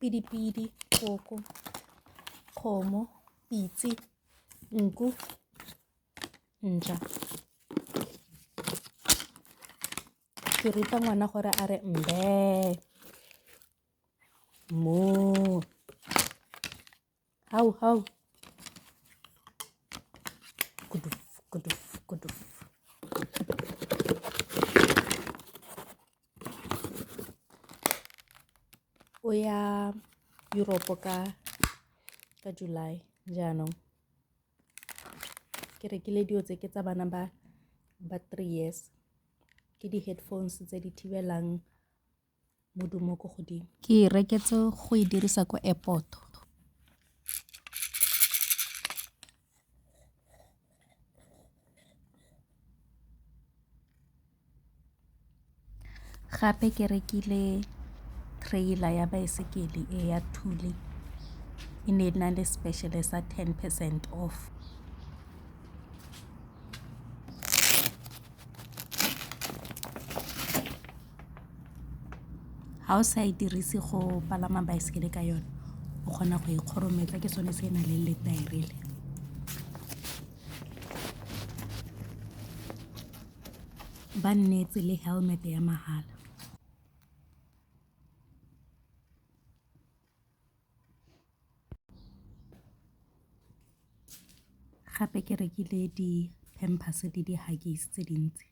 pidi-pidi, koko, kgomo, pitsi, nku, nja. Ke ruta ngwana gore a re mbe, mo, hau, kuduf, kuduf, kuduf. O ya Europe ka July jaanong. Ke rekile dio tse ke tsa bana ba 3 years. Ke di-headphones tse di thibelang modumo ko godimo. Ke reketse go e dirisa ko airport. Gape ke rekile trailer ya baesekele e ya Thule. E ne na le special sa 10% off. Ha o sa e dirise go palama baesekele ka yone, o kgona go e kgorometsa ke sone se na le letaere le. Ba nnetse le helmete ya mahala. Gape ke rekile di Pampers le di Huggies tse dintsi.